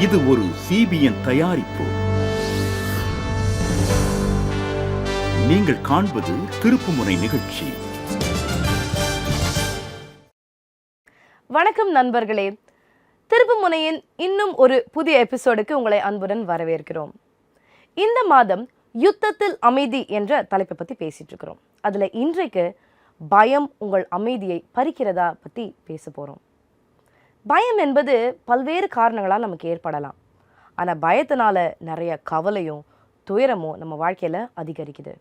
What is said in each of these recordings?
இது ஒரு CBN தயாரிப்பு. நீங்கள் காண்பது திருப்புமுனை நிகழ்ச்சி. வணக்கம் நண்பர்களே, திருப்புமுனையின் இன்னும் ஒரு புதிய எபிசோடுக்கு உங்களை அன்புடன் வரவேற்கிறோம். இந்த மாதம் யுத்தத்தில் அமைதி என்ற தலைப்பை பற்றி பேசிட்டு இருக்கிறோம். அதில் இன்றைக்கு பயம் உங்கள் அமைதியை பறிக்கிறதா பற்றி பேச போகிறோம். பயம் என்பது பல்வேறு காரணங்களால் நமக்கு ஏற்படலாம். ஆனால் பயத்தினால நிறைய கவலையும் துயரமும் நம்ம வாழ்க்கையில் அதிகரிக்குது.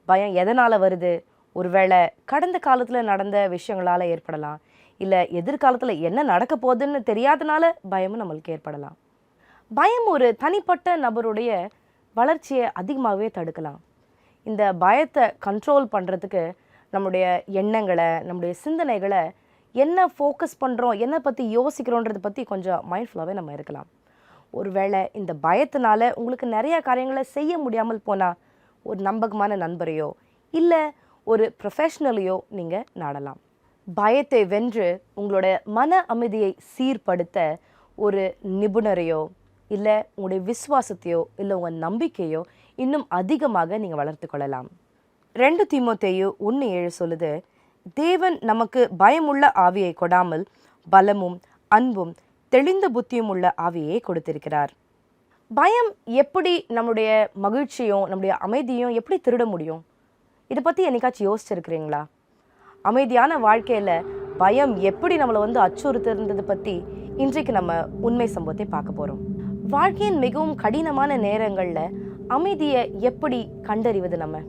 பயம் எதனால் வருது? ஒருவேளை கடந்த காலத்தில் நடந்த விஷயங்களால் ஏற்படலாம், இல்லை எதிர்காலத்தில் என்ன நடக்க போகுதுன்னு தெரியாதனால பயமும் நம்மளுக்கு ஏற்படலாம். பயம் ஒரு தனிப்பட்ட நபருடைய வளர்ச்சியை அதிகமாகவே தடுக்கலாம். இந்த பயத்தை கண்ட்ரோல் பண்ணுறதுக்கு நம்முடைய எண்ணங்களை, நம்முடைய சிந்தனைகளை என்ன ஃபோக்கஸ் பண்ணுறோம், என்ன பற்றி யோசிக்கிறோன்றதை பற்றி கொஞ்சம் மைண்ட்ஃபுல்லாகவே நம்ம இருக்கலாம். ஒருவேளை இந்த பயத்தினால உங்களுக்கு நிறைய காரியங்களை செய்ய முடியாமல் போனால் ஒரு நம்பகமான நண்பரையோ இல்லை ஒரு ப்ரொஃபஷ்னலையோ நீங்கள் நாடலாம். பயத்தை வென்று உங்களோட மன அமைதியை சீர்படுத்த ஒரு நிபுணரையோ இல்லை உங்களுடைய விசுவாசத்தையோ இல்லை உங்கள் நம்பிக்கையோ இன்னும் அதிகமாக நீங்கள் வளர்த்து கொள்ளலாம். 2 தீமோத்தேயு 1:7 சொல்லுது, தேவன் நமக்கு பயமுள்ள ஆவியை கொடாமல் பலமும் அன்பும் தெளிந்த புத்தியும் உள்ள ஆவியை கொடுத்திருக்கிறார். பயம் எப்படி நம்முடைய மகிழ்ச்சியும் நம்முடைய அமைதியும் எப்படி திருட முடியும்? இதை பற்றி என்னைக்காச்சும் யோசிச்சிருக்கிறீங்களா? அமைதியான வாழ்க்கையில் பயம் எப்படி நம்மளை அச்சுறுத்துறதை பற்றி இன்றைக்கு நம்ம உண்மை சம்பவத்தை பார்க்க போகிறோம். வாழ்க்கையின் மிகவும் கடினமான நேரங்களில் அமைதியை எப்படி கண்டறிவது? நம்ம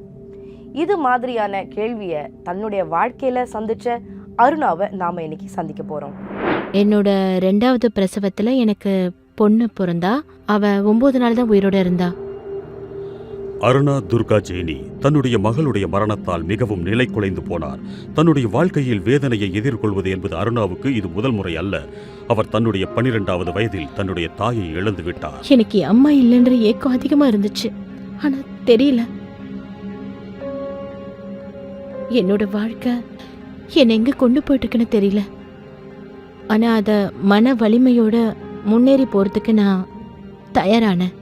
இது மாதிரியான கேள்வியை தன்னுடைய வாழ்க்கையில் சந்திச்ச அருணாவை நாம் இன்னைக்கு சந்திக்க போகிறோம். என்னோட 2வது பிரசவத்தில் எனக்கு பொண்ணு பிறந்தா. அவ 9 நாள் தான் உயிரோட இருந்தா. அருணா துர்கா ஜெயினி தன்னுடைய மகளுடைய மரணத்தால் மிகவும் நிலை குலைந்து போனார். தன்னுடைய வாழ்க்கையில் வேதனையை எதிர்கொள்வது என்பது அருணாவுக்கு இது முதல் முறை அல்ல. அவர் தன்னுடைய 12வது வயதில் தன்னுடைய தாயை இழந்து விட்டார். எனக்கு அம்மா இல்லைன்ற ஏக்கம் அதிகமா இருந்துச்சு. ஆனா தெரியல, என்னோட வாழ்க்கை என்னை எங்க கொண்டு போயிட்டு இருக்குன்னு தெரியல. ஆனா அத மன வலிமையோட முன்னேறி போறதுக்கு நான் தயாரானேன்.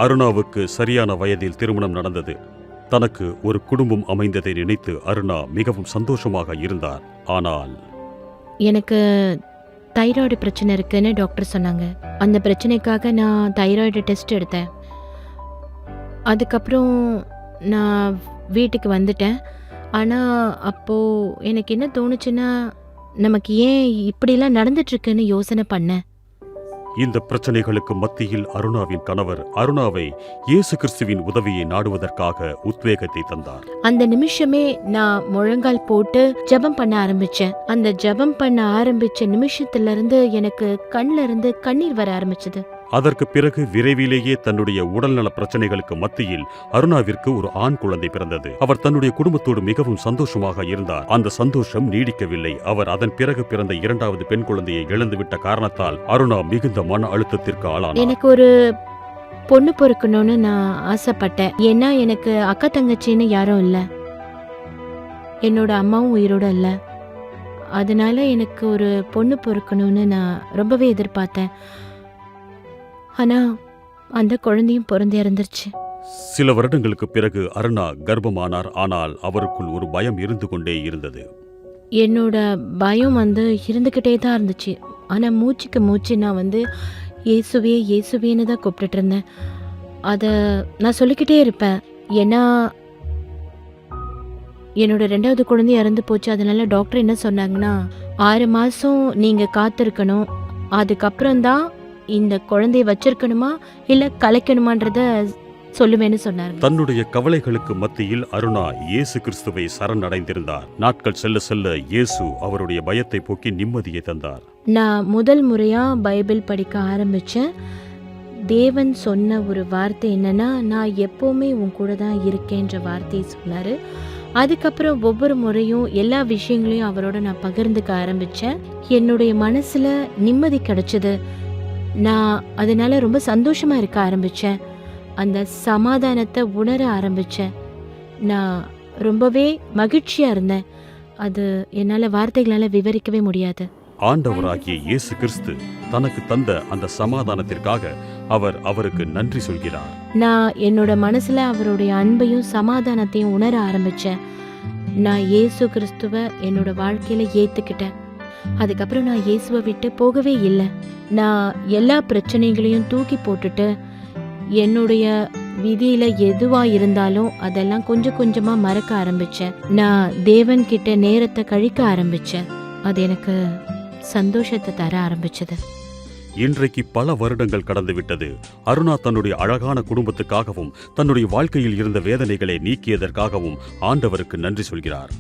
அருணாவுக்கு சரியான வயதில் திருமணம் நடந்தது. தனக்கு ஒரு குடும்பம் அமைந்ததை நினைத்து அருணா மிகவும் சந்தோஷமாக இருந்தார். ஆனால் எனக்கு தைராய்டு பிரச்சனை இருக்குன்னு டாக்டர் சொன்னாங்க. அந்த பிரச்சனைக்காக நான் தைராய்டு டெஸ்ட் எடுத்தேன். அதுக்கப்புறம் நான் வீட்டுக்கு வந்துட்டேன். ஆனால் அப்போது எனக்கு என்ன தோணுச்சுன்னா, நமக்கு ஏன் இப்படிலாம் நடந்துட்டுருக்குன்னு யோசனை பண்ணேன். இந்த பிரச்சனைகளுக்கு மத்தியில் அருணாவின் கணவர் அருணாவை இயேசு கிறிஸ்துவின் உதவியை நாடுவதற்காக உத்வேகத்தை தந்தார். அந்த நிமிஷமே நான் முழங்கால் போட்டு ஜெபம் பண்ண ஆரம்பிச்சேன். அந்த ஜெபம் பண்ண ஆரம்பிச்ச நிமிஷத்துல இருந்து எனக்கு கண்ணில் இருந்து கண்ணீர் வர ஆரம்பிச்சது. அதற்கு பிறகு விரைவிலேயே தன்னுடைய உடல்நல பிரச்சனைகளுக்கு மத்தியில் அருணாவிற்கு ஒரு ஆண் குழந்தை பிறந்தது. அவர் தன்னுடைய குடும்பத்தோடு மிகவும் சந்தோஷமாக இருந்தார். அந்த சந்தோஷம் நீடிக்கவில்லை. அவர் அதன் பிறகு பிறந்த 2வது பெண் குழந்தையை இழந்துவிட்ட காரணத்தால் அருணா மிகுந்த மன அழுத்தத்திற்கு ஆளானார். எனக்கு ஒரு பொண்ணு பொறுக்கணும்னு நான் ஆசைப்பட்டேன். ஏன்னா எனக்கு அக்கா தங்கச்சின்னு யாரும் இல்லை, என்னோட அம்மாவும் உயிரோட இல்லை. அதனால எனக்கு ஒரு பொண்ணு பொறுக்கணும்னு நான் ரொம்பவே எதிர்பார்த்தேன். ஆனா அந்த குழந்தையும் பிறந்து இறந்துருச்சு. சில வருடங்களுக்கு பிறகு அருணா கர்ப்பமானார். ஆனால் அவருக்குள் ஒரு பயம் இருந்து கொண்டே இருந்தது. என்னோட பயம் இருந்துக்கிட்டே தான் இருந்துச்சு. ஆனா மூச்சுக்கு மூச்சு நான் இயேசுவே இயேசுவேன்னு தான் கூப்பிட்டுட்டு இருந்தேன். அதை நான் சொல்லிக்கிட்டே இருப்பேன். ஏன்னா என்னோட 2வது குழந்தை இறந்து போச்சு. அதனால டாக்டர் என்ன சொன்னாங்கன்னா, 6 மாதம் நீங்கள் காத்திருக்கணும். அதுக்கப்புறம்தான் இந்த குழந்தைய வச்சிருக்கணுமா இல்லை கலைக்கணுமான்றத சொல்லுவேன்னு சொன்னார். தன்னுடைய கவலைகளுக்கு மத்தியில் அருணா இயேசு கிறிஸ்துவை சரணடைந்திருந்தார். நாட்கள் செல்ல செல்ல இயேசு அவருடைய பயத்தை போக்கி நிம்மதியை தந்தார். நான் முதல் முறையா பைபிள் படிக்க ஆரம்பிச்சேன். தேவன் சொன்ன ஒரு வார்த்தை என்னன்னா, நான் எப்பவுமே உன் கூட தான் இருக்கேன்ற வார்த்தையை சொன்னாரு. அதுக்கப்புறம் ஒவ்வொரு முறையும் எல்லா விஷயங்களையும் அவரோட நான் பகிர்ந்துக்க ஆரம்பிச்சேன். என்னுடைய மனசுல நிம்மதி கிடைச்சது. நான் அதனால ரொம்ப சந்தோஷமா இருக்க ஆரம்பிச்சேன். அந்த சமாதானத்தை உணர ஆரம்பிச்சேன். நான் ரொம்பவே மகிழ்ச்சியா இருந்தேன். அது என்னால வார்த்தைகளால விவரிக்கவே முடியாது. ஆண்டவராகிய இயேசு கிறிஸ்து தனக்கு தந்த அந்த சமாதானத்திற்காக அவர் அவருக்கு நன்றி சொல்கிறார். நான் என்னோட மனசுல அவருடைய அன்பையும் சமாதானத்தையும் உணர ஆரம்பிச்சேன். நான் இயேசு கிறிஸ்துவ என்னோட வாழ்க்கையில ஏத்துக்கிட்டேன். அதுக்கப்புறம் நான் இயேசுவை விட்டு போகவே இல்லை. நான் எல்லா பிரச்சனைகளையும் தூக்கி போட்டுட்டு என்னுடைய விதியில எதுவா இருந்தாலும் அதெல்லாம் கொஞ்சம் கொஞ்சமா மறக்க ஆரம்பிச்சேன். நான் தேவன் கிட்ட நேரத்தை கழிக்க ஆரம்பிச்சேன். அது எனக்கு சந்தோஷத்தை தர ஆரம்பிச்சது. இன்றைக்கு பல வருடங்கள் கடந்துவிட்டது. அருணா தன்னுடைய அழகான குடும்பத்துக்காகவும் தன்னுடைய வாழ்க்கையில் இருந்த வேதனைகளை நீக்கியதற்காகவும் ஆண்டவருக்கு நன்றி சொல்கிறார்.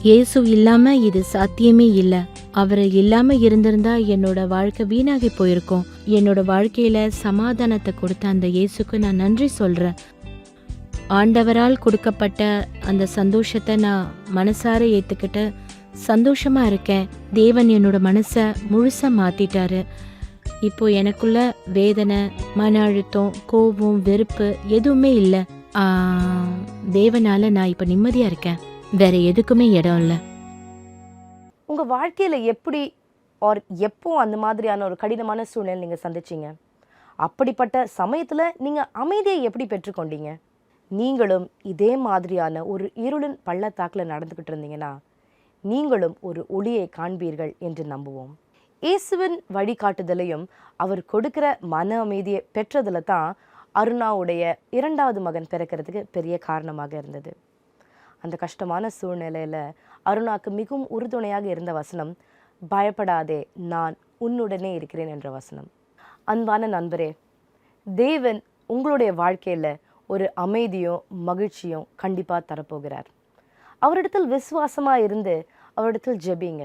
இயேசு இல்லாம இது சாத்தியமே இல்ல. அவர் இல்லாம இருந்திருந்தா என்னோட வாழ்க்கை வீணாகி போயிருக்கும். என்னோட வாழ்க்கையில சமாதானத்தை கொடுத்த அந்த இயேசுக்கு நான் நன்றி சொல்றேன். ஆண்டவரால் கொடுக்கப்பட்ட அந்த சந்தோஷத்தை நான் மனசார ஏத்துக்கிட்டு சந்தோஷமா இருக்கேன். தேவன் என்னோட மனசை முழுசா மாத்திட்டாரு. இப்போ எனக்குள்ள வேதனை, மன அழுத்தம், கோபம், வெறுப்பு எதுவுமே இல்லை. தேவனால நான் இப்ப நிம்மதியா இருக்கேன். வேற எதுக்குமே இடம் இல்லை. உங்க வாழ்க்கையில எப்படி ஆர் எப்போ அந்த மாதிரியான ஒரு கடினமான சூழ்நிலை நீங்க சந்திச்சீங்க? அப்படிப்பட்ட சமயத்துல நீங்க அமைதியை எப்படி பெற்றுக்கொண்டீங்க? நீங்களும் இதே மாதிரியான ஒரு இருளின் பள்ளத்தாக்குல நடந்துகிட்டு இருந்தீங்கன்னா நீங்களும் ஒரு ஒளியை காண்பீர்கள் என்று நம்புவோம். இயேசுவின் வழிகாட்டுதலையும் அவர் கொடுக்கிற மன அமைதியை பெற்றதுல தான் அருணாவுடைய 2வது மகன் பிறக்கிறதுக்கு பெரிய காரணமாக இருந்தது. அந்த கஷ்டமான சூழ்நிலையில அருணாக்கு மிகவும் உறுதுணையாக இருந்த வசனம், பயப்படாதே நான் உன்னுடனே இருக்கிறேன் என்ற வசனம். அன்பான நண்பரே, தேவன் உங்களுடைய வாழ்க்கையில ஒரு அமைதியும் மகிழ்ச்சியும் கண்டிப்பா தரப்போகிறார். அவரிடத்தில் விசுவாசமா இருந்து அவரிடத்தில் ஜெபிங்க.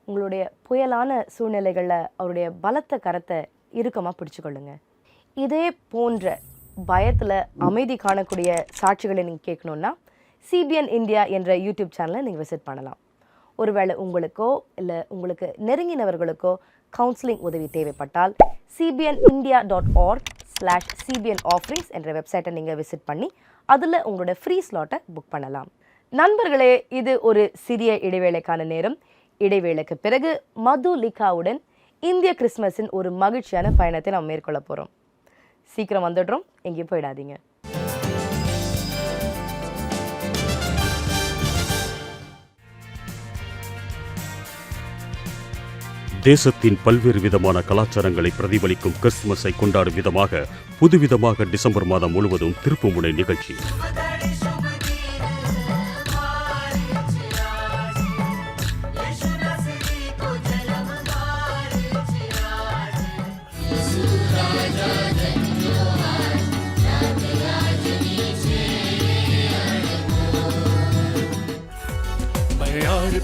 உங்களுடைய புயலான சூழ்நிலைகளில் அவருடைய பலத்த கரத்தை இறுக்கமாக பிடிச்சுக்கொள்ளுங்க. இதே போன்ற பயத்தில் அமைதி காணக்கூடிய சாட்சிகளை நீங்கள் கேட்கணுன்னா சிபிஎன் இந்தியா என்ற யூடியூப் சேனலை நீங்கள் விசிட் பண்ணலாம். ஒருவேளை உங்களுக்கோ இல்லை உங்களுக்கு நெருங்கினவர்களுக்கோ கவுன்சிலிங் உதவி தேவைப்பட்டால் cbnindia.org/cbn offerings என்ற வெப்சைட்டை நீங்கள் விசிட் பண்ணி அதில் உங்களோட ஃப்ரீ ஸ்லாட்டை புக் பண்ணலாம். நண்பர்களே, இது ஒரு சிறிய இடைவேளைக்கான நேரம். இடைவேளைக்கு பிறகு மதுலிகாவுடன் இந்திய கிறிஸ்மஸின் ஒரு மகிழ்ச்சியான பயணத்தை நாம் மேற்கொள்ள போகிறோம். சீக்கிரம் வந்துடுறோம், எங்கேயும் போயிடாதீங்க. தேசத்தின் பல்வேறு விதமான கலாச்சாரங்களை பிரதிபலிக்கும் கிறிஸ்துமஸை கொண்டாடும் விதமாக புதுவிதமாக டிசம்பர் மாதம் முழுவதும் திருப்புமுனை நிகழ்ச்சி.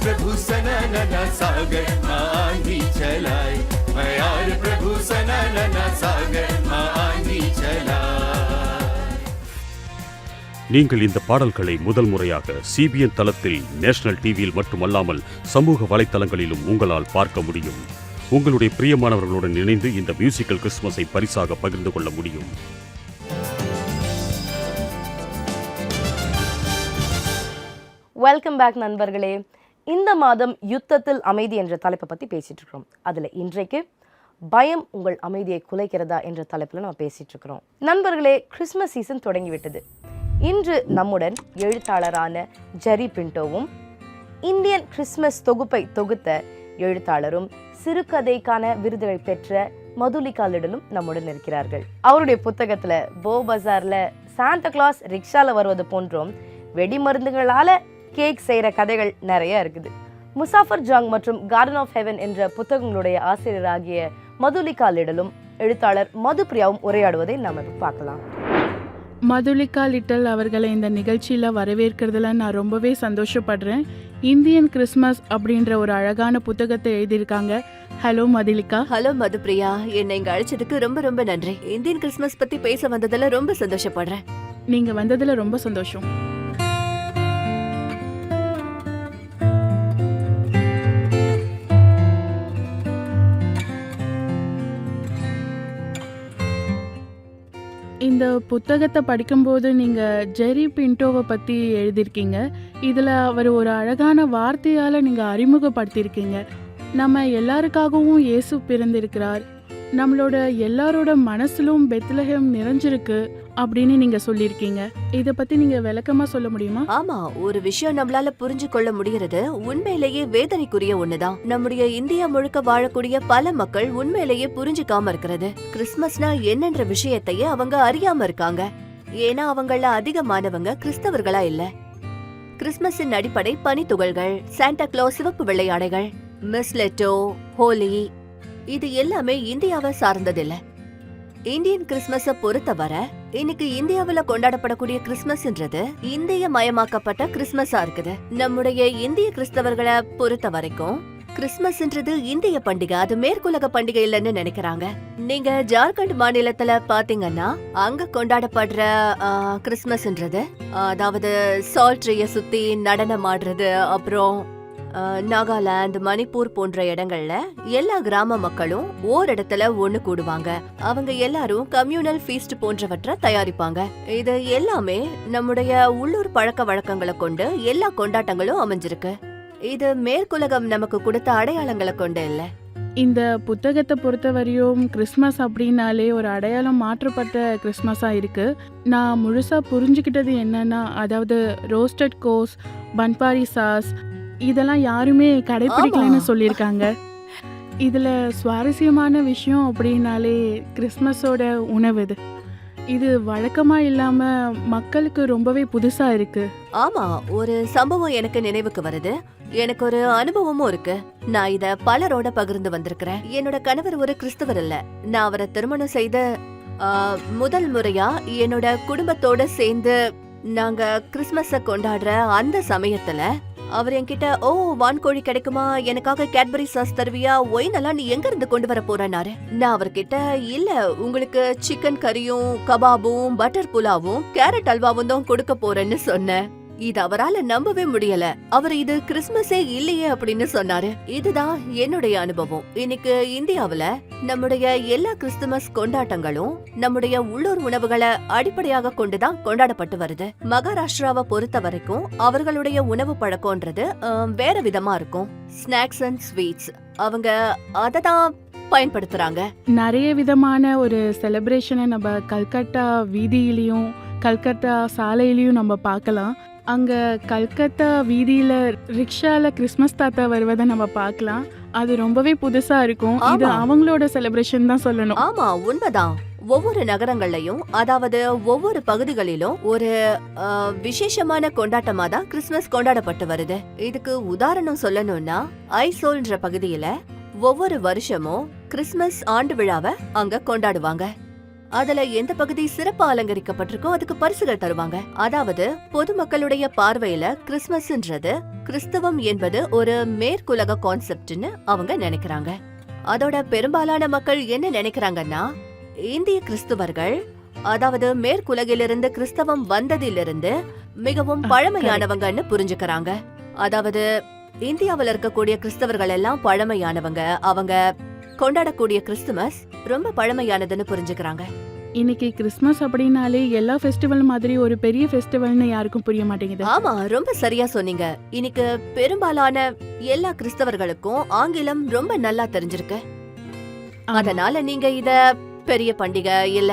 प्रभु सननना सागर मानी चलाए, मैं यार प्रभु सननना सागर मानी चलाए. நீங்கள் இந்த பாடல்களை முதல் முறையாக சிபிஎன் தளத்தில் நேஷனல் டிவியில் மட்டுமல்லாமல் சமூக வலைத்தளங்களிலும் உங்களால் பார்க்க முடியும். உங்களுடைய பிரியமானவர்களுடன் இணைந்து இந்த மியூசிக்கல் கிறிஸ்துமஸை பரிசாக பகிர்ந்து கொள்ள முடியும். வெல்கம் பேக் நண்பர்களே. இந்த மாதம் யுத்தத்தில் அமைதி என்ற தலைப்பை பற்றி பேசிட்டு இருக்கிறோம். அதில் இன்றைக்கு பயம் உங்கள் அமைதியை குலைக்கிறதா என்ற தலைப்பில் நம்ம பேசிட்டு இருக்கிறோம். நண்பர்களே, கிறிஸ்மஸ் சீசன் தொடங்கிவிட்டது. இன்று நம்முடன் எழுத்தாளரான ஜெரி பிண்டோவும் இந்தியன் கிறிஸ்மஸ் தொகுப்பை தொகுத்த எழுத்தாளரும் சிறுகதைக்கான விருதுகளை பெற்ற மதுலிகா லிடலும் நம்முடன் இருக்கிறார்கள். அவருடைய புத்தகத்துல போ பஜார்ல சாண்டா கிளாஸ் ரிக்ஷால வருவது போன்றும் வெடிமருந்துகளால கேக் செய்கிற கதைகள் நிறைய இருக்குது. முசாஃபர் ஜாங் மற்றும் கார்டன் ஆஃப் ஹெவன் என்ற புத்தகங்களுடைய ஆசிரியராகிய மதுலிகா லிடலும் எழுத்தாளர் மதுப்பிரியாவும் உரையாடுவதை நாம் பார்க்கலாம். மதுலிகா லிட்டல் அவர்களை இந்த நிகழ்ச்சியில் வரவேற்கிறதுல நான் ரொம்பவே சந்தோஷப்படுறேன். இந்தியன் கிறிஸ்மஸ் அப்படின்ற ஒரு அழகான புத்தகத்தை எழுதியிருக்காங்க. ஹலோ மதுலிகா. ஹலோ மதுப்பிரியா, என்னை இங்க அழைச்சதுக்கு ரொம்ப ரொம்ப நன்றி. இந்தியன் கிறிஸ்மஸ் பத்தி பேச வந்ததுல ரொம்ப சந்தோஷப்படுறேன். நீங்க வந்ததுல ரொம்ப சந்தோஷம். இந்த புத்தகத்தை படிக்கும்போது நீங்கள் ஜெரி பிண்டோவை பற்றி எழுதியிருக்கீங்க. இதில் அவர் ஒரு அழகான வார்த்தையால் நீங்கள் அறிமுகப்படுத்தியிருக்கீங்க. நம்ம எல்லாருக்காகவும் இயேசு பிறந்திருக்கிறார், நம்மளோட எல்லாரோட மனசிலும் பெத்லஹேம் நிறைஞ்சிருக்கு அப்படின்னு நீங்க சொல்லியிருக்கீங்க. இத பத்தி நீங்க விளக்கமா சொல்ல முடியுமா? ஆமா, ஒரு விஷயம் நம்மளால புரிஞ்சு கொள்ள முடியறது உண்மையிலேயே வேதனைக்குரிய ஒண்ணுதான். நம்முடைய இந்தியா முழுக்க வாழக்கூடிய பல மக்கள் உண்மையிலேயே புரிஞ்சுக்காம இருக்கிறது. கிறிஸ்துமஸ்னா என்னன்ற விஷயத்தையே அவங்க அறியாம இருக்காங்க. ஏன்னா அவங்கள அதிகமானவங்க கிறிஸ்தவர்களா இல்ல. கிறிஸ்துமஸின் அடிப்படை பனித்துகள்கள், சாண்டா கிளாஸ் சிவப்பு வெள்ளையாடைகள், மிஸ்லெட்டோ, ஹோலி, இது எல்லாமே இந்தியாவை சார்ந்ததில்ல. இந்தியன் கிறிஸ்துமஸ பொறுத்தவரை இன்னைக்கு இந்தியாவுல கொண்டாடப்படக்கூடிய கிறிஸ்துமஸ்ன்றது இந்திய மயமாக்கப்பட்ட கிறிஸ்துமஸா இருக்குது. நம்முடைய இந்திய கிறிஸ்தவர்களை பொறுத்த வரைக்கும் கிறிஸ்துமஸ்ன்றது இந்திய பண்டிகை, அது மேற்குலக பண்டிகை இல்லைன்னு நினைக்கிறாங்க. நீங்க ஜார்க்கண்ட் மாநிலத்துல பாத்தீங்கன்னா அங்க கொண்டாடப்படுற கிறிஸ்துமஸ்ன்றது, அதாவது சால்ட் ட்ரீய சுத்தி நடனம் ஆடுறது, அப்புறம் நாகாலாந்து, மணிப்பூர் போன்ற இடங்கள்ல எல்லா கிராம மக்களும் ஓரிடத்துல ஒண்ணு கூடுவாங்க. அவங்க எல்லாரும் கம்யூனல் ஃபீஸ்ட் போன்றவற்றை தயாரிப்பாங்க. இது எல்லாமே நம்முடைய உள்ளூர் பழக்க வழக்கங்களை கொண்டு எல்லா கொண்டாட்டங்களும் அமைஞ்சிருக்கு. இது மேற்குலகம் நமக்கு கொடுத்த அடையாளங்களை கொண்டு இல்ல. இந்த புத்தகத்தை பொறுத்தவரையும் கிறிஸ்மஸ் அப்படின்னாலே ஒரு அடையாளம் மாற்றப்பட்ட கிறிஸ்மஸா இருக்கு. நான் முழுசா புரிஞ்சுக்கிட்டது என்னன்னா, அதாவது ரோஸ்டட் கோஸ், பன்பாரி சாஸ் இதெல்லாம் யாருமே கடைபிடிக்கலன்னு சொல்லியிருக்காங்க. இதுல சுவாரஸ்யமான விஷயம் அப்படின்னாலே கிறிஸ்மஸோட உணவு. இது வழக்கமா இல்லாம மக்களுக்கு ரொம்பவே புதுசா இருக்கு. ஆமா, ஒரு சம்பவம் எனக்கு நினைவுக்கு வருது. எனக்கு ஒரு அனுபவமும் இருக்கு. நான் இத பலரோட பகிர்ந்து வந்திருக்கிறேன். என்னோட கணவர் ஒரு கிறிஸ்தவர் இல்ல. நான் அவரை திருமணம் செய்த முதல் முறையா என்னோட குடும்பத்தோட சேர்ந்து நாங்க கிறிஸ்துமஸ கொண்டாடுற அந்த சமயத்துல அவர் என்கிட்ட, ஓ வான்கோழி கிடைக்குமா, எனக்காக கேட்பரி சாஸ் தருவியா, ஒயினெல்லாம் நீ எங்க இருந்து கொண்டு வர போறேன்னாரு. நான் அவர்கிட்ட, இல்ல உங்களுக்கு சிக்கன் கறியும் கபாபும் பட்டர் புலாவும் கேரட் அல்வாவும் தான் கொடுக்க போறேன்னு சொன்னேன். இது அவரால நம்பவே முடியல. அவர் இது கிறிஸ்துமஸே இல்லையே அப்படின்னு சொன்னாரு. இதுதான் என்னுடைய அனுபவம். இன்னைக்கு இந்தியாவுல நம்முடைய எல்லா கிறிஸ்துமஸ் கொண்டாட்டங்களும் நம்முடைய உள்ளூர் உணவுகளை அடிப்படையாக கொண்டுதான் கொண்டாடப்பட்டு வருது. மகாராஷ்டிராவை பொறுத்த வரைக்கும் அவர்களுடைய உணவு பழக்கம்ன்றது வேற விதமா இருக்கும். ஸ்நாக்ஸ் அண்ட் ஸ்வீட்ஸ் அவங்க அததான் பயன்படுத்துறாங்க. நிறைய விதமான ஒரு செலிப்ரேஷனை நம்ம கல்கத்தா வீதியிலையும் கல்கத்தா சாலையிலையும் நம்ம பார்க்கலாம். அங்க கல்கத்தா வீதியில ரிக்ஷால கிறிஸ்மஸ் தாத்தா வருவதை நம்ம பார்க்கலாம். அது ரொம்பவே புதுசா இருக்கும். இது அவங்களோட செலிப்ரேஷன் தான் சொல்லணும். ஆமா, உண்மைதான். ஒவ்வொரு நகரங்கள்லயும், அதாவது ஒவ்வொரு பகுதிகளிலும் ஒரு விசேஷமான கொண்டாட்டமா தான் கிறிஸ்துமஸ் கொண்டாடப்பட்டு வருது. இதுக்கு உதாரணம் சொல்லணும்னா, ஐசோல்ன்ற பகுதியில ஒவ்வொரு வருஷமும் கிறிஸ்துமஸ் ஆண்டு விழாவை அங்க கொண்டாடுவாங்க. அதுல எந்த பகுதி சிறப்பா அலங்கரிக்கப்பட்டிருக்கோ அதுக்கு பரிசுகள் தருவாங்க. அதாவது பொதுமக்களுடைய பார்வையில கிறிஸ்துமஸ்ன்றது, கிறிஸ்தவம் என்பது ஒரு மேற்குலக கான்செப்ட்னு அவங்க நினைக்கிறாங்க. அதோட பெரும்பாலான மக்கள் என்ன நினைக்கிறாங்கன்னா, இந்திய கிறிஸ்துவர்கள், அதாவது மேற்குலகிலிருந்து கிறிஸ்தவம் வந்ததிலிருந்து மிகவும் பழமையானவங்கன்னு புரிஞ்சுக்கிறாங்க. அதாவது இந்தியாவில் இருக்கக்கூடிய கிறிஸ்தவர்கள் எல்லாம் பழமையானவங்க, அவங்க கொண்டாடக்கூடிய கிறிஸ்துமஸ் ரொம்ப பழமையானதுன்னு புரிஞ்சுக்கிறாங்க. இன்னைக்கு கிறிஸ்மஸ் அப்படின்னாலே எல்லா ஃபெஸ்டிவல் மாதிரி ஒரு பெரிய ஃபெஸ்டிவல்னு யாருக்கும் புரிய மாட்டேங்குது. ஆமா, ரொம்ப சரியா சொன்னீங்க. இன்னைக்கு பெரும்பாலான எல்லா கிறிஸ்தவர்களுக்கும் ஆங்கிலம் ரொம்ப நல்லா தெரிஞ்சிருக்கு. அதனால நீங்க இத பெரிய பண்டிகை இல்ல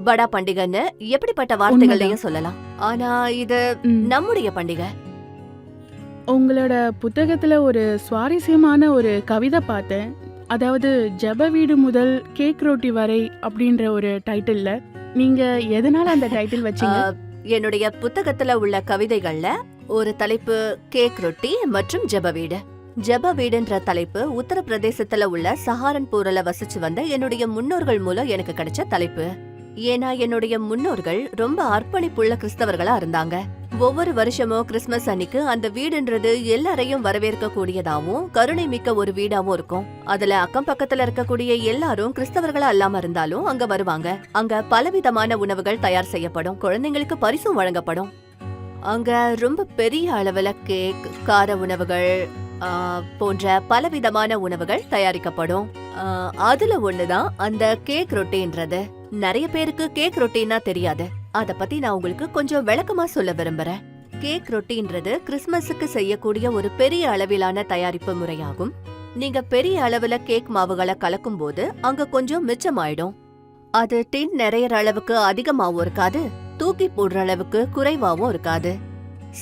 படா பண்டிகைன்னு எப்படிப்பட்ட வார்த்தைகளையும் சொல்லலாம். ஆனா இது நம்முடைய பண்டிகை. உங்களோட புத்தகத்துல ஒரு சுவாரஸ்யமான ஒரு கவிதை பார்த்தேன். அதாவது ஜெப வீடு முதல் கேக் ரொட்டி வரை அப்படின்ற ஒரு டைட்டில்ல. நீங்க எதனால அந்த டைட்டில் வச்சீங்க? என்னுடைய புத்தகத்துல உள்ள கவிதைகள்ல ஒரு தலைப்பு கேக் ரொட்டி மற்றும் ஜெப வீடு. ஜெப வீடுன்ற தலைப்பு உத்தரப்பிரதேசத்துல உள்ள சஹாரன்பூர்ல வசிச்சு வந்த என்னுடைய முன்னோர்கள் மூலம் எனக்கு கிடைச்ச தலைப்பு. ஏன்னா என்னுடைய முன்னோர்கள் ரொம்ப அர்ப்பணிப்புள்ள கிறிஸ்தவர்களா இருந்தாங்க. ஒவ்வொரு வருஷமும் கிறிஸ்துமஸ் அன்னைக்கு அந்த வீடுன்றது எல்லாரையும் வரவேற்க கூடியதாவும் கருணை மிக்க ஒரு வீடாவும் இருக்கும். அதுல அக்கம் பக்கத்துல இருக்கக்கூடிய எல்லாரும் கிறிஸ்தவர்களா அல்லாம இருந்தாலும் அங்க வருவாங்க. அங்க பலவிதமான உணவுகள் தயார் செய்யப்படும். குழந்தைங்களுக்கு பரிசும் வழங்கப்படும். அங்க ரொம்ப பெரிய அளவுல கேக், கார உணவுகள் போன்ற பலவிதமான உணவுகள் தயாரிக்கப்படும். அதுல ஒண்ணுதான் அந்த கேக் ரொட்டின்றது. நிறைய பேருக்கு கேக் ரொட்டின்னா தெரியாது. அத பத்தி நான் உங்களுக்கு கொஞ்சம் விளக்கமா சொல்ல விரும்புறேன். கேக் ரொட்டின்றது கிறிஸ்துமஸுக்கு செய்யக்கூடிய ஒரு பெரிய அளவிலான தயாரிப்பு முறையாகும். நீங்க பெரிய அளவுல கேக் மாவுகளை கலக்கும் போது அங்க கொஞ்சம் மிச்சமாயிடும். அது டின் நிறையற அளவுக்கு அதிகமாவும் இருக்காது, தூக்கி போடுற அளவுக்கு குறைவாவும் இருக்காது.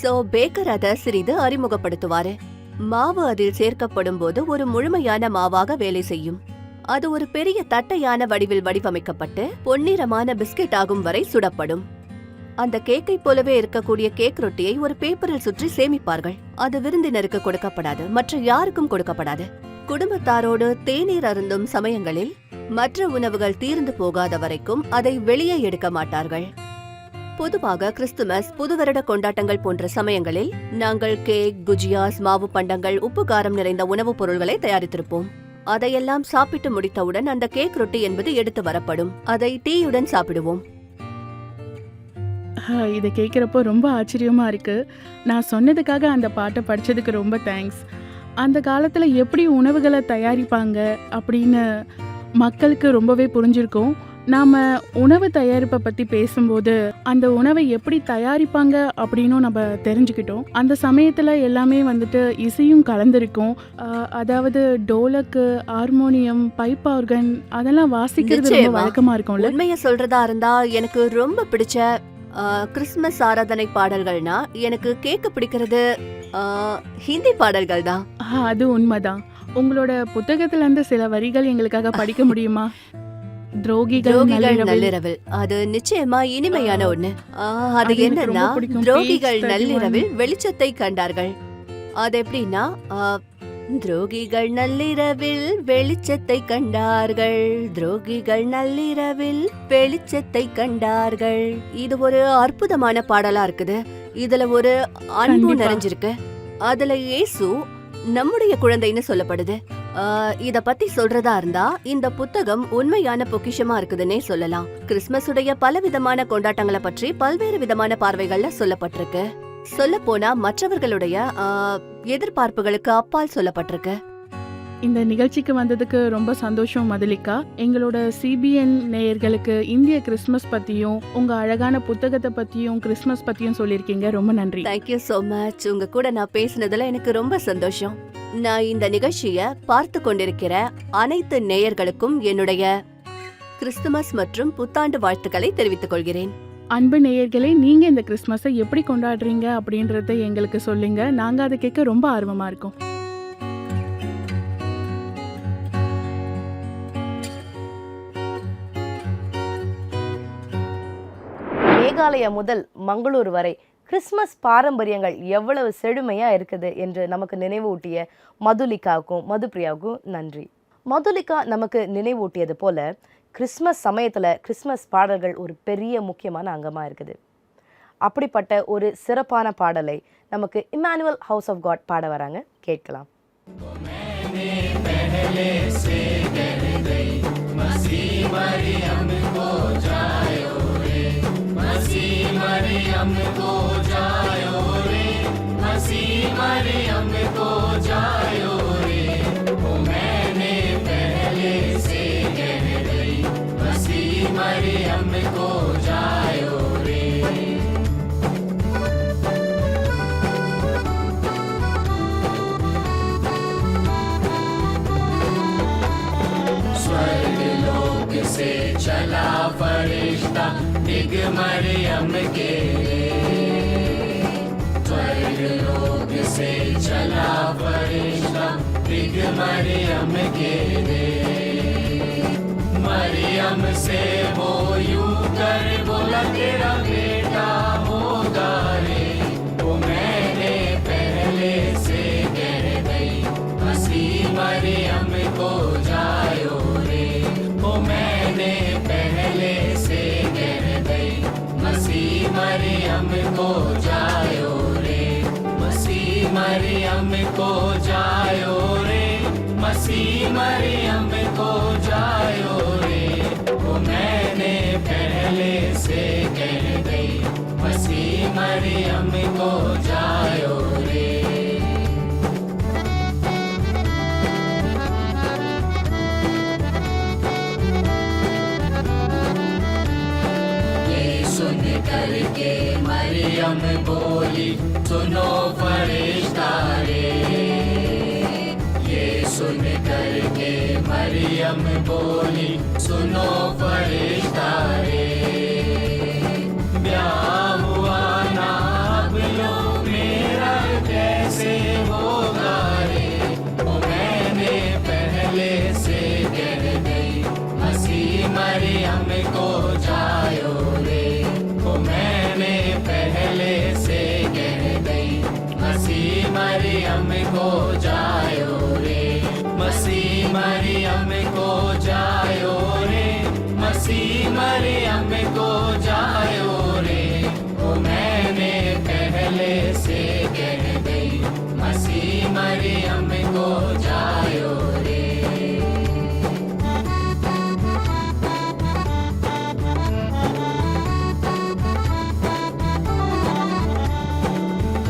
சோ பேக்கர் அத சிறிது அறிமுகப்படுத்துவாரு. மாவு அதில் சேர்க்கப்படும் போது ஒரு முழுமையான மாவாக வேலை செய்யும். அது ஒரு பெரிய தட்டையான வடிவில் வடிவமைக்கப்பட்டு பொன்னிறமான பிஸ்கெட் ஆகும் வரை சுடப்படும். அந்த கேக்கை போலவே இருக்கக்கூடிய கேக் ரொட்டியை ஒரு பேப்பரில் சுற்றி சேமிப்பார்கள். அது விருந்தினருக்கு கொடுக்கப்படாது, மற்ற யாருக்கும் கொடுக்கப்படாது. குடும்பத்தாரோடு தேநீர் அருந்தும் சமயங்களில் மற்ற உணவுகள் தீர்ந்து போகாத வரைக்கும் அதை வெளியே எடுக்க மாட்டார்கள். பொதுவாக கிறிஸ்துமஸ், புதுவருட கொண்டாட்டங்கள் போன்ற சமயங்களில் நாங்கள் கேக், குஜியாஸ், மாவு பண்டங்கள், உப்பு காரம் நிறைந்த உணவுப் பொருள்களை தயாரித்திருப்போம். அதையெல்லாம் சாப்பிட்டு முடித்தவுடன் அந்த கேக் ரொட்டி என்பது எடுத்து வரப்படும். அதை டீயுடன் சாப்பிடுவோம். இதை கேட்குறப்போ ரொம்ப ஆச்சரியமா இருக்கு. நான் சொன்னதுக்காக அந்த பாட்டை படிச்சதுக்கு ரொம்ப தேங்க்ஸ். அந்த காலத்தில் எப்படி உணவுகளை தயாரிப்பாங்க அப்படின்னு மக்களுக்கு ரொம்பவே புரிஞ்சிருக்கும். நாம் உணவு தயாரிப்பை பற்றி பேசும்போது அந்த உணவை எப்படி தயாரிப்பாங்க அப்படின்னும் நம்ம தெரிஞ்சுக்கிட்டோம். அந்த சமயத்தில் எல்லாமே வந்துட்டு இசையும் கலந்துருக்கும். அதாவது டோலக்கு, ஹார்மோனியம், பைப் ஆர்கன் அதெல்லாம் வாசிக்கிறது ரொம்ப வழக்கமாக இருக்கும்ல. உண்மையை சொல்றதா இருந்தா எனக்கு ரொம்ப பிடிச்ச கிறிஸ்துமஸ் ஆராதனை பாடல்கள்னா எனக்கு கேட்க பிடிக்கிறது ஹிந்தி பாடல்கள் தான். அது உண்மைதான். உங்களோட புத்தகத்துல இருந்து சில வரிகள் எங்களுக்காக படிக்க முடியுமா? துரோகிகள் நள்ளிரவில். அது நிச்சயமா இனிமையான ஒண்ணு. அது என்னன்னா, துரோகிகள் நள்ளிரவில் வெளிச்சத்தை கண்டார்கள். அது எப்படின்னா, துரோகிகள் நள்ளிரவில் வெளிச்சத்தை கண்டார்கள், துரோகிகள் நள்ளிரவில் வெளிச்சத்தை கண்டார்கள். இது ஒரு அற்புதமான பாடலா இருக்குது. இதுல ஒரு அன்பு நிறைஞ்சிருக்கு. அதுல இயேசு நம்முடைய குழந்தைன்னு சொல்லப்படுது. இத பத்தி சொல்றதா இருந்தா இந்த புத்தகம் உண்மையான பொக்கிஷமா இருக்குதுன்னே சொல்லலாம். கிறிஸ்துமஸுடைய பல விதமான கொண்டாட்டங்களை பற்றி பல்வேறு விதமான பார்வைகள்ல சொல்லப்பட்டிருக்கு. சொல்ல போனா மற்றவர்களுடைய எதிர்பார்ப்புகளுக்கு அப்பால் சொல்லப்பட்டிருக்கு. இந்த நிகழ்ச்சிக்கு வந்ததுக்கு ரொம்ப சந்தோஷம் மதுலிகா. எங்களோட CBN நேயர்களுக்கு இந்திய கிறிஸ்துமஸ் பத்தியும் உங்க அழகான புத்தகத்தை பத்தியும் கிறிஸ்துமஸ் பத்தியும் சொல்லியிருக்கீங்க. ரொம்ப நன்றி. Thank you so much. உங்க கூட நான் பேசினதுல எனக்கு ரொம்ப சந்தோஷம். நான் இந்த நிகழ்ச்சிய பார்த்து கொண்டிருக்கிற அனைத்து நேயர்களுக்கும் என்னுடைய கிறிஸ்துமஸ் மற்றும் புத்தாண்டு வாழ்த்துக்களை தெரிவித்துக் கொள்கிறேன். அன்பு நேயர்களே, நீங்க இந்த கிறிஸ்துமஸை எப்படி கொண்டாடுறீங்க அப்படின்றத எங்களுக்கு சொல்லுங்க. நாங்க அதை கேட்க ரொம்ப ஆர்வமா இருக்கோம். மேகாலயா முதல் மங்களூர் வரை கிறிஸ்மஸ் பாரம்பரியங்கள் எவ்வளவு செழுமையா இருக்குது என்று நமக்கு நினைவூட்டிய மதுலிகாவுக்கும் மதுப்பிரியாவுக்கும் நன்றி. மதுலிகா நமக்கு நினைவூட்டியது போல கிறிஸ்மஸ் சமயத்தில் கிறிஸ்மஸ் பாடல்கள் ஒரு பெரிய முக்கியமான அங்கமாக இருக்குது. அப்படிப்பட்ட ஒரு சிறப்பான பாடலை நமக்கு இம்மானுவல் ஹவுஸ் ஆஃப் காட் பாட வராங்க, கேட்கலாம். से चला फरिश्ता दिग मरियम के, स्वर्ग लोक से चला फरिश्ता दिग मरियम के रे। मरियम से वो यूं कर बोला तेरा बेटा होगा रे। वो मैंने पहले से कह गई मसीह मरियम को जायो रे। वो मैंने पहले से कह गई मसीह मरियम को जायो रे। मसीह मरियम को जायो रे। मसीह मरियम को जायो रे। वो मैंने पहले से कह गई मसीह मरियम को जायो रे। करके मरियम बोली सुनो फरिश्ता रे। ये सुन मरियम बोली सुनो फरिश्ता रे ब्याह हुआ ना अब लो मेरा कैसे होगा रे वो मैंने पहले से कह गई मसीह मरियम को जायो रे वो मैंने पहले से कह गई मसीह मरियम को जायो रे मसीह मरियम को जायो रे मसीह मरियम को जायो रे वो मैंने पहले से कह गई मसीह मरियम को जायो रे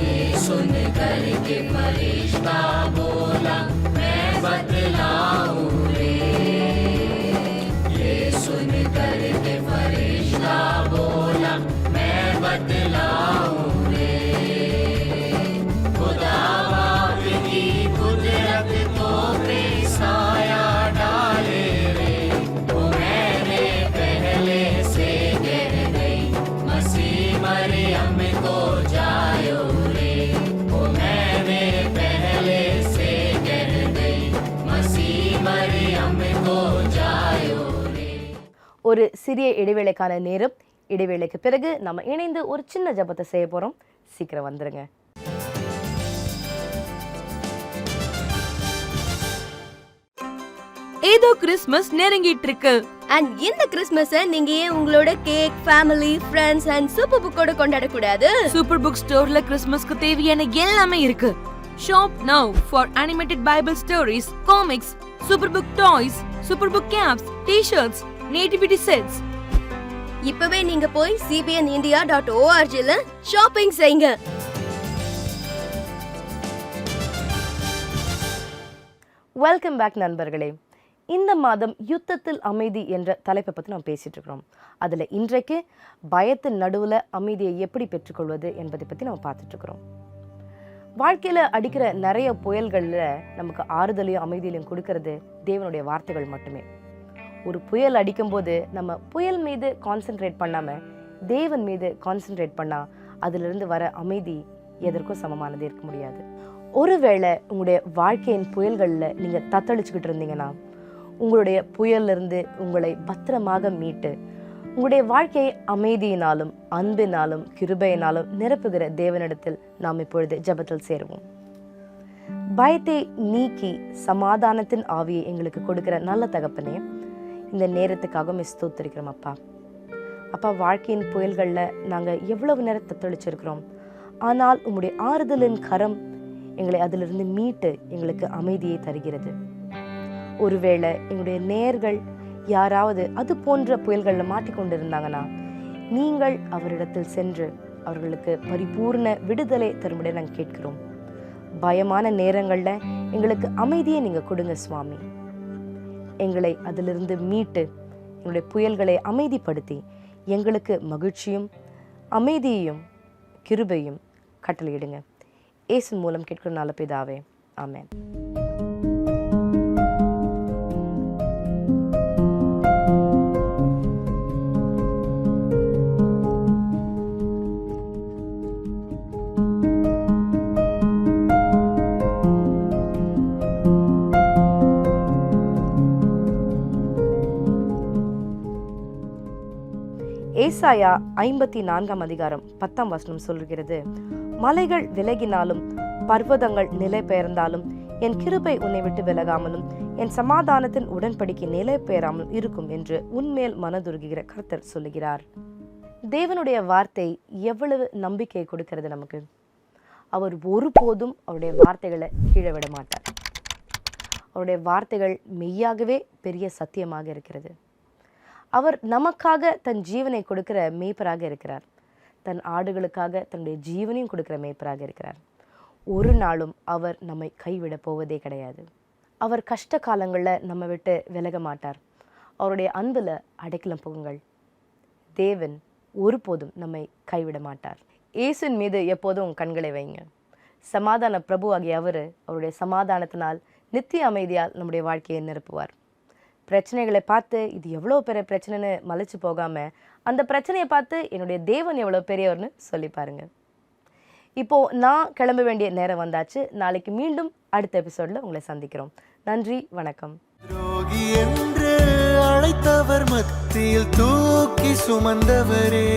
ये सुन करके फरिश्ता बोला मैं बतलाऊं रे ये सुन करके फरिश्ता बोला मैं बतलाऊं रे खुदा बाप की कुदरत तो साया डाले रे वो मैंने पहले से कह गई मसीह मरियम को जायो रे वो मैंने पहले से कह गई मसीह मरियम को जायो रे ஒரு சிறிய இடைவேளைக்கான நேரம். இடைவேளைக்கு பிறகு நம்ம இணைந்து ஒரு சின்ன ஜெபத்தை செய்ய போறோம். சீக்கிரம் வந்துருங்க. ஏதோ கிறிஸ்மஸ் நெருங்கிட்டு இருக்கு. அண்ட் இந்த கிறிஸ்மஸை நீங்க ஏன் உங்களோட cake, family, friends and super புக்கோட கொண்டாட கூடாது? சூப்பர் புக் ஸ்டோர்ல கிறிஸ்மஸ்க்கு தேவையான எல்லாமே இருக்கு. Shop now for animated Bible stories, comics, super book toys, super book caps, T-shirts, nativity sets. இப்பவே நீங்க போய் cbnindia.org-ல ஷாப்பிங் செய்யுங்க. வெல்கம் பேக் நண்பர்களே. இந்த மாதம் யுத்தத்தில் அமைதி என்ற தலைப்பை பற்றி நம்ம பேசிட்டு இருக்கிறோம். அதில் இன்றைக்கு பயத்தின் நடுவில் அமைதியை எப்படி பெற்றுக்கொள்வது என்பதை பற்றி நம்ம பார்த்துட்டு இருக்கிறோம். வாழ்க்கையில் அடிக்கிற நிறைய புயல்களில் நமக்கு ஆறுதலையும் அமைதியிலையும் கொடுக்கறது தேவனுடைய வார்த்தைகள் மட்டுமே. ஒரு புயல் அடிக்கும்போது நம்ம புயல் மீது கான்சென்ட்ரேட் பண்ணாமல் தேவன் மீது கான்சென்ட்ரேட் பண்ணால் அதிலிருந்து வர அமைதி எதற்கும் சமமானது இருக்க முடியாது. ஒருவேளை உங்களுடைய வாழ்க்கையின் புயல்களில் நீங்கள் தத்தளிச்சுக்கிட்டு இருந்தீங்கன்னா உங்களுடைய புயலிருந்து உங்களை பத்திரமாக மீட்டு உங்களுடைய வாழ்க்கையை அமைதியினாலும் அன்பினாலும் கிருபையினாலும் நிரப்புகிற தேவனிடத்தில் நாம் இப்பொழுது ஜெபத்தில் சேருவோம். பயத்தை நீக்கி சமாதானத்தின் ஆவியை எங்களுக்கு கொடுக்கிற நல்ல தகப்பனே, இந்த நேரத்துக்காக ஸ்தோத்திரிக்கிறோம் அப்பா. அப்பா, வாழ்க்கையின் புயல்களில் நாங்கள் எவ்வளவு நேரம் தத்தளிச்சிருக்கிறோம். ஆனால் உங்களுடைய ஆறுதலின் கரம் எங்களை அதிலிருந்து மீட்டு எங்களுக்கு அமைதியை தருகிறது. ஒருவேளை எங்களுடைய நேயர்கள் யாராவது அது போன்ற புயல்களில் மாட்டிக்கொண்டிருந்தாங்கன்னா நீங்கள் அவரிடத்தில் சென்று அவர்களுக்கு பரிபூர்ண விடுதலை தரும்படி நாங்கள் கேட்கிறோம். பயமான நேரங்களில் எங்களுக்கு அமைதியை நீங்கள் கொடுங்க சுவாமி. எங்களை அதிலிருந்து மீட்டு எங்களுடைய புயல்களை அமைதிப்படுத்தி எங்களுக்கு மகிழ்ச்சியும் அமைதியையும் கிருபையும் கட்டளையிடுங்க. இயேசு மூலம் கேட்கிற நல்ல பிதாவே, ஆமென். ஏசாயா 54:10 சொல்கிறது, மலைகள் விலகினாலும் பர்வதங்கள் நிலை பெயர்ந்தாலும் என் கிருபை உன்னை விட்டு விலகாமலும் என் சமாதானத்தின் உடன்படிக்கை நிலை பெயராமலும் இருக்கும் என்று உன்மேல் மனதுருகுகிற கர்த்தர் சொல்லுகிறார். தேவனுடைய வார்த்தை எவ்வளவு நம்பிக்கை கொடுக்கிறது நமக்கு. அவர் ஒருபோதும் அவருடைய வார்த்தைகளை கீழே விட மாட்டார். அவருடைய வார்த்தைகள் மெய்யாகவே பெரிய சத்தியமாக இருக்கிறது. அவர் நமக்காக தன் ஜீவனை கொடுக்கிற மேய்ப்பராக இருக்கிறார். தன் ஆடுகளுக்காக தன்னுடைய ஜீவனையும் கொடுக்கிற மேய்ப்பராக இருக்கிறார். ஒரு நாளும் அவர் நம்மை கைவிட போவதே கிடையாது. அவர் கஷ்ட காலங்களில் நம்ம விட்டு விலக மாட்டார். அவருடைய அன்பில் அடைக்கலம் புகுங்கள். தேவன் ஒருபோதும் நம்மை கைவிட மாட்டார். இயேசுவின் மீது எப்போதும் கண்களை வைங்க. சமாதான பிரபு ஆகிய அவருடைய சமாதானத்தினால் நித்திய அமைதியால் நம்முடைய வாழ்க்கையை நிரப்புவார். பிரச்சனைகளை பார்த்து இது எவ்வளோ பெரிய பிரச்சனைன்னு மலைச்சு போகாமல் அந்த பிரச்சனையை பார்த்து என்னுடைய தேவன் எவ்வளோ பெரியவர்னு சொல்லி பாருங்க. இப்போது நான் கிளம்ப வேண்டிய நேரம் வந்தாச்சு. நாளைக்கு மீண்டும் அடுத்த எபிசோடில் உங்களை சந்திக்கிறோம். நன்றி, வணக்கம். துரோகி என்று அழைத்தவர் மத்தியில் தூக்கி சுமந்தவரே,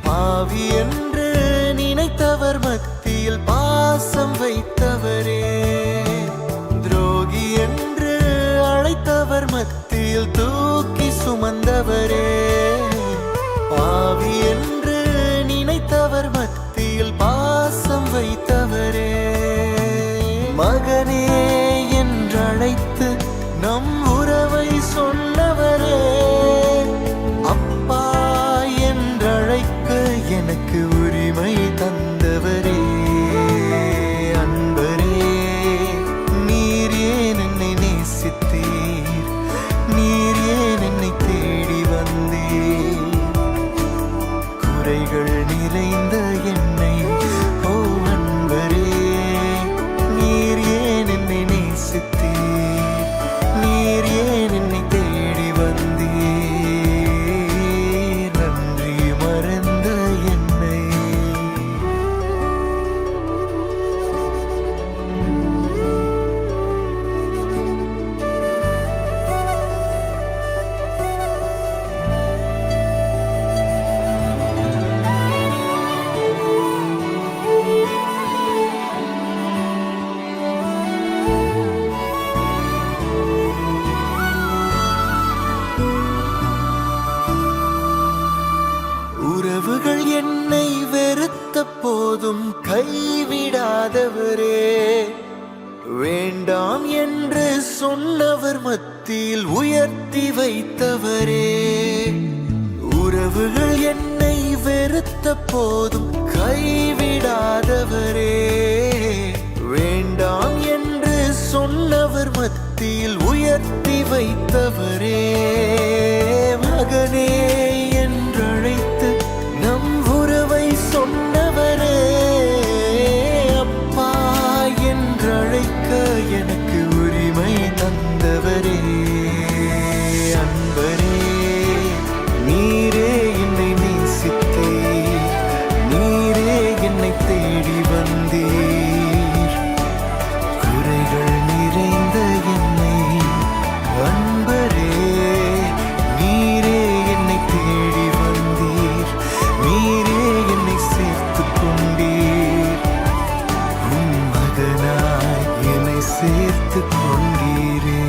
பாவி என்று நினைத்தவர் மத்தியில் பாசம் வைத்தவரே, துரோகி என்று அழைத்தவர் மத்தியில் தூக்கி சுமந்தவரே, பாவி என்று நினைத்தவர் மத்தியில் பாசம் வைத்தவரே, மகனே என்றழைத்து நம் உறவை சொன்னவரே, அப்பா என்றழைக்க எனக்கு உரிமை தந்தவரே, அன்பரே நீர் ஏன் என்னை நேசித்தீர், நீர் ஏன் என்னை தேடி வந்தீர், குறைகள் நிறைந்த என்னை, ஓ அன்பரே நீர் ஏன் என்னை நேசித்தீர், நீர் ஏன் என்னை தேடி வந்தீர், நன்றி மறந்த என்னை. உறவுகள் என்னை வெறுத்த போதும் கைவிடாதவரே, வேண்டாம் என்று சொன்னவர் மத்தியில் உயர்த்தி வைத்தவரே, உறவுகள் என்னை வெறுத்த போதும் கைவிடாதவரே, வேண்டாம் என்று சொன்னவர் மத்தியில் உயர்த்தி வைத்தவரே, மகனே என்றழைத்து நம் உறவை சொன்னவரே, அப்பா என்றழைக்க எனக்கு உரிமை தந்தவரே, அன்பரே நீரே என்னை நேசித்தீர், நீரே என்னை தேடி வந்தீர், குறைகள் நிறைந்த என்னை, அன்பரே நீரே என்னை தேடி வந்தீர், நீரே என்னை சேர்த்துக் கொண்டீர், உம் மகனாய் என்னை சேர்த்துக் கொண்டீரே.